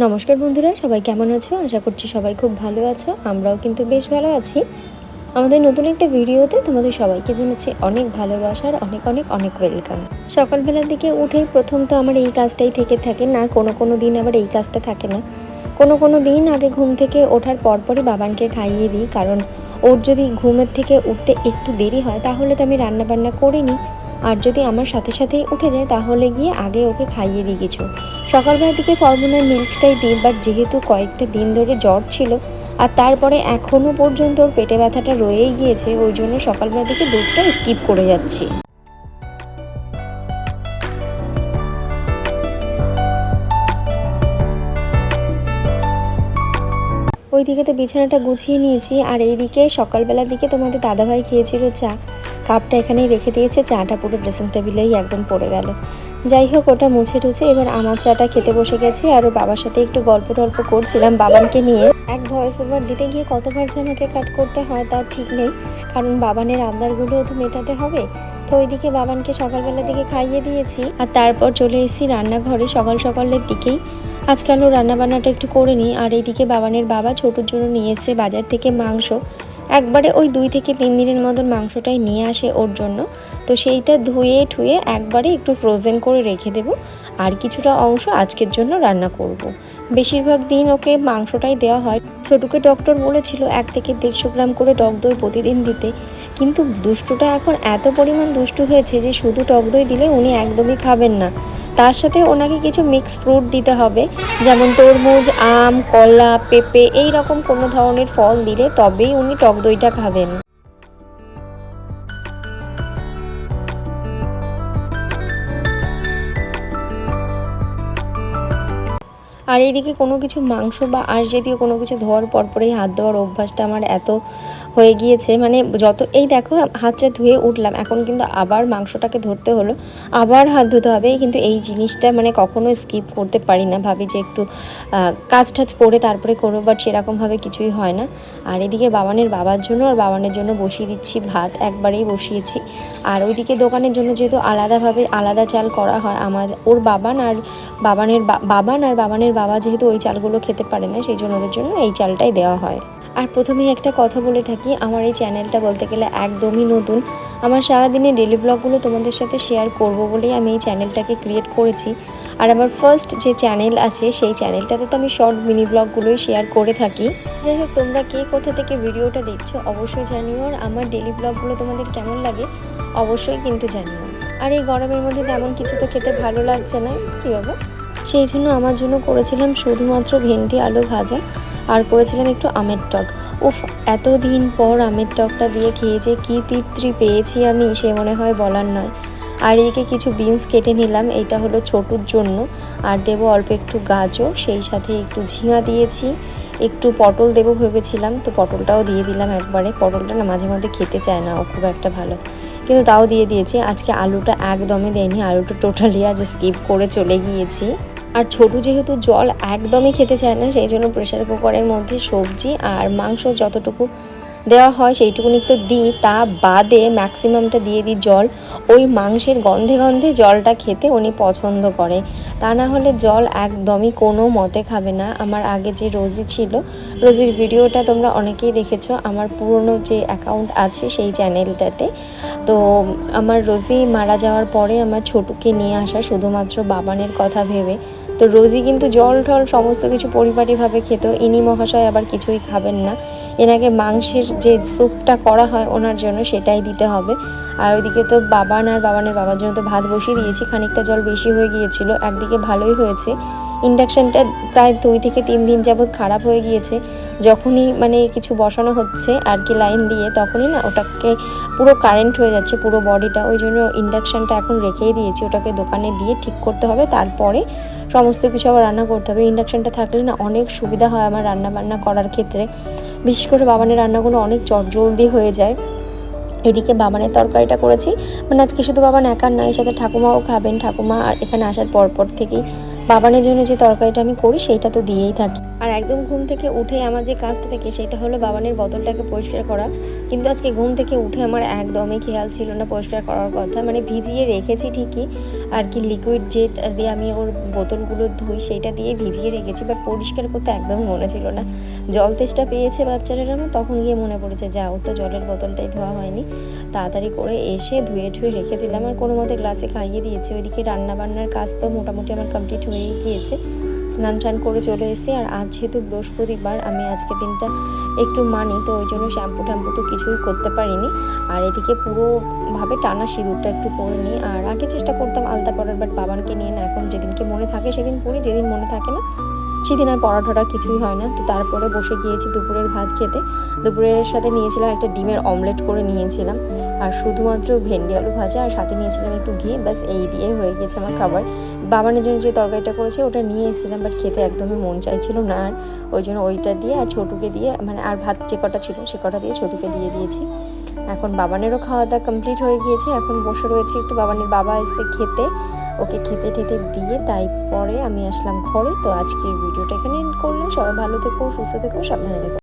নমস্কার বন্ধুরা, সবাই কেমন আছো? আশা করছি সবাই খুব ভালো আছো। আমরাও কিন্তু বেশ ভালো আছি। আমাদের নতুন একটা ভিডিওতে তোমাদের সবাইকে জানাচ্ছি অনেক ভালোবাসার অনেক অনেক অনেক ওয়েলকাম। সকালবেলার দিকে উঠেই প্রথম তো আমার এই কাজটাই থেকে থাকে না, কোনো দিন আবার এই কাজটা থাকে না। কোনো দিন আগে ঘুম থেকে ওঠার পরপরই বাবানকে খাইয়ে দিই, কারণ ওর যদি ঘুমের থেকে উঠতে একটু দেরি হয় তাহলে তো আমি রান্নাবান্না করে নিই। আর যদি আমার সাথে সাথেই উঠে যায় তাহলে গিয়ে আগে ওকে খাইয়ে দিই কিছু। সকালবেলার দিকে ফর্মুলার মিল্কটাই দিই, বাট যেহেতু কয়েকটা দিন ধরে জ্বর ছিল আর তারপরে এখনও পর্যন্ত ওর পেটে ব্যথাটা রয়েই গিয়েছে, ওই জন্য সকালবেলার দিকে দুধটা স্কিপ করে যাচ্ছি। ওইদিকে তো বিছানাটা গুছিয়ে নিয়েছি, আর এইদিকে সকালবেলার দিকে তোমাদের দাদাভাই খেয়েছিল চা। কাপটা এখানেই রেখে দিয়েছে, চাটা পুরো ড্রেসিং টেবিলেই একদম পড়ে গেল। যাই হোক, ওটা মুছে টুছে এবার আমার চাটা খেতে বসে গেছি, আর বাবার সাথে একটু গল্প টল্প করছিলাম বাবানকে নিয়ে। এক ভয়েস ওভার দিতে গিয়ে কতবার যে আমাকে কাট করতে হয় তার ঠিক নেই, কারণ বাবানের আবদারগুলোও তো মেটাতে হবে। তো ওইদিকে বাবানকে সকালবেলার দিকে খাইয়ে দিয়েছি, আর তারপর চলে এসেছি রান্নাঘরে সকালের দিকেই। আজকালও রান্নাবান্নাটা একটু করে নিই। আর এইদিকে বাবানের বাবা ছোটোর জন্য নিয়ে এসে বাজার থেকে মাংস, একবারে ওই 2 থেকে 3 দিনের মতন মাংসটাই নিয়ে আসে ওর জন্য। তো সেইটা ধুয়ে ঠুয়ে একবারে একটু ফ্রোজেন করে রেখে দেবো, আর কিছুটা অংশ আজকের জন্য রান্না করব। বেশিরভাগ দিন ওকে মাংসটাই দেওয়া হয়। ছোটুকে ডক্টর বলেছিল 1 থেকে 150 গ্রাম করে টক দই প্রতিদিন দিতে, কিন্তু দুষ্টুটা এখন এত পরিমাণ দুষ্টু হয়েছে যে শুধু টক দই দিলে উনি একদমই খাবেন না। তার সাথে ওনাকে কিছু মিক্স ফ্রুট দিতে হবে, যেমন তরমুজ, আম, কলা, পেঁপে, এই রকম কোনো ধরনের ফল দিলে তবেই উনি টক দইটা খাবেন। আর এইদিকে কোনো কিছু মাংস বা আঁশ জাতীয় কোনো কিছু ধোয়ার পরপরেই হাত ধোয়ার অভ্যাসটা আমার এত হয়ে গিয়েছে, মানে যত এই দেখো হাতটা ধুয়ে উঠলাম, এখন কিন্তু আবার মাংসটাকে ধরতে হলো, আবার হাত ধুতে হবে। কিন্তু এই জিনিসটা মানে কখনো স্কিপ করতে পারি না, ভাবি যে একটু কাজ টাজ করে তারপরে করবো, বাট সেরকমভাবে কিছুই হয় না। আর এদিকে বাবানের বাবার জন্য আর বাবানের জন্য বসিয়ে দিচ্ছি ভাত, একবারেই বসিয়েছি। আর ওইদিকে দোকানের জন্য যেহেতু আলাদাভাবে আলাদা চাল করা হয়, ওর বাবান আর বাবানের বাবা যেহেতু ওই চালগুলো খেতে পারে না, সেই জন্য ওদের জন্য এই চালটাই দেওয়া হয়। আর প্রথমেই একটা কথা বলে থাকি, আমার এই চ্যানেলটা বলতে গেলে একদমই নতুন। আমার সারাদিনের ডেলি ব্লগগুলো তোমাদের সাথে শেয়ার করব বলেই আমি এই চ্যানেলটাকে ক্রিয়েট করেছি। আর আমার ফার্স্ট যে চ্যানেল আছে সেই চ্যানেলটাতে তো আমি শর্ট মিনি ব্লগগুলোই শেয়ার করে থাকি। যাই হোক, তোমরা কে কোথা থেকে ভিডিওটা দেখছো অবশ্যই জানিও, আর আমার ডেলি ব্লগগুলো তোমাদের কেমন লাগে অবশ্যই কিন্তু জানিও। আর এই গরমের মধ্যে তেমন কিছু তো খেতে ভালো লাগছে না, কী বাবা, সেই জন্য আমার জন্য করেছিলাম শুধুমাত্র ভেন্ডি আলু ভাজা, আর করেছিলাম একটু আমের টক। উফ, এতদিন পর আমের টকটা দিয়ে খেয়ে যে কী তৃপ্তি পেয়েছি আমি, সে মনে হয় বলার নয়। আর এদিকে কিছু বিনস কেটে নিলাম, এইটা হলো ছোটুর জন্য, আর দেবো অল্প একটু গাজর, সেই সাথে একটু ঝিঙা দিয়েছি, একটু পটল দেবো ভেবেছিলাম, তো পটলটাও দিয়ে দিলাম একবারে। পটলটা না মাঝে মধ্যে খেতে চায় না ও খুব একটা ভালো, কিন্তু তাও দিয়ে দিয়েছি। আজকে আলুটা একদমই দেয়নি, আলুটা টোটালি আজ স্কিপ করে চলে গিয়েছি। আর ছোটু যেহেতু জল একদমই খেতে চায় না, সেই জন্য প্রেশার কুকারের মধ্যে সবজি আর মাংস যতটুকু দেওয়া হয় সেইটুকুনি তো দিই, তা বাদে ম্যাক্সিমামটা দিয়ে দিই জল। ওই মাংসের গন্ধে গন্ধে জলটা খেতে উনি পছন্দ করে, তা না হলে জল একদমই কোনো মতে খাবে না। আমার আগে যে রোজি ছিল, রোজির ভিডিওটা তোমরা অনেকেই দেখেছো আমার পুরনো যে অ্যাকাউন্ট আছে সেই চ্যানেলটাতে। তো আমার রোজি মারা যাওয়ার পরে আমার ছোটুকে নিয়ে আসা শুধুমাত্র বাবানের কথা ভেবে। তো রোজি কিন্তু জল ঠল সমস্ত কিছু পরিপাটিভাবে খেত, ইনি মহাশয় আবার কিছুই খাবেন না। এনাকে মাংসের যে স্যুপটা করা হয় ওনার জন্য সেটাই দিতে হবে। আর ওইদিকে তো বাবানের বাবার জন্য তো ভাত বসিয়ে দিয়েছি, খানিকটা জল বেশি হয়ে গিয়েছিল, একদিকে ভালোই হয়েছে। ইন্ডাকশানটা প্রায় 2 থেকে 3 দিন যাবৎ খারাপ হয়ে গিয়েছে। যখনই মানে কিছু বসানো হচ্ছে আর কি লাইন দিয়ে, তখনই না ওটাকে পুরো কারেন্ট হয়ে যাচ্ছে পুরো বডিটা, ওই জন্য ইন্ডাকশানটা এখন রেখেই দিয়েছি, ওটাকে দোকানে দিয়ে ঠিক করতে হবে, তারপরে সমস্ত কিছু আবার রান্না করতে হবে। ইন্ডাকশানটা থাকলে না অনেক সুবিধা হয় আমার রান্না বান্না করার ক্ষেত্রে, বিশেষ করে বাবানের রান্নাগুলো অনেক চটজলদি হয়ে যায়। এদিকে বাবানের তরকারিটা করেছি, মানে আজকে শুধু বাবান একার নয়, সাথে ঠাকুমাও খাবেন। ঠাকুমা এখানে আসার পর থেকেই বাবানের জন্য যে তরকারিটা আমি করি সেইটা তো দিয়েই থাকি। আর একদম ঘুম থেকে উঠে আমার যে কাজটা থাকে সেটা হলো বাবানের বোতলটাকে পরিষ্কার করা, কিন্তু আজকে ঘুম থেকে উঠে আমার একদমই খেয়াল ছিল না পরিষ্কার করার কথা। মানে ভিজিয়ে রেখেছি ঠিকই, আর কি লিকুইড জেট দিয়ে আমি ওর বোতলগুলো ধুই সেইটা দিয়ে ভিজিয়ে রেখেছি, বাট পরিষ্কার করতে একদম মনে ছিল না। জল তেষ্টা পেয়েছে বাচ্চারা আমার, তখন গিয়ে মনে পড়েছে যা ওর তো জলের বোতলটাই ধোয়া হয়নি। তাড়াতাড়ি করে এসে ধুয়ে ঠুয়ে রেখে দিলাম আর কোনো মতে গ্লাসে খাইয়ে দিয়েছি। ওইদিকে রান্নাবান্নার কাজ তো মোটামুটি আমার কমপ্লিট হয়েই গিয়েছে, স্নান টান করে চলে এসেছি। আর আজ যেহেতু বৃহস্পতিবার, আমি আজকে দিনটা একটু মানি, তো ওই জন্য শ্যাম্পু ট্যাম্পু তো কিছুই করতে পারিনি। আর এদিকে পুরোভাবে টানা সিঁদুরটা একটু পরে নিই। আর আগে চেষ্টা করতাম আলতা পরার, বাট বাবানকে নিয়ে না এখন যেদিনকে মনে থাকে সেদিন পরি, যেদিন মনে থাকে না সেদিন আর পরাঠটা কিছুই হয় না। তো তারপরে বসে গিয়েছি দুপুরের ভাত খেতে। দুপুরের সাথে নিয়েছিলাম একটা ডিমের অমলেট করে নিয়েছিলাম, আর শুধুমাত্র ভেন্ডি আলু ভাজা, আর সাথে নিয়েছিলাম একটু ঘি। ব্যাস এই দিয়ে হয়ে গিয়েছে আমার খাবার। বাবানের জন্য যে তরকারিটা করেছি ওটা নিয়ে এসেছিলাম, বাট খেতে একদমই মন চাইছিল না, আর ওই জন্য ওইটা দিয়ে আর ছোটুকে দিয়ে মানে আর ভাত যে কটা ছিল সে কটা দিয়ে ছোটুকে দিয়ে দিয়েছি। এখন বাবানেরও খাওয়া দাওয়া কমপ্লিট হয়ে গিয়েছে, এখন বসে রয়েছে একটু, বাবানের বাবা এসে খেতে, ওকে খেতে টেতে দিয়ে তারপরে আমি আসলাম ঘরে। তো আজকের ভিডিওটা এখানে এন্ড করলাম। সবাই ভালো থেকো, সুস্থ থেকো, সাবধানে থেকো।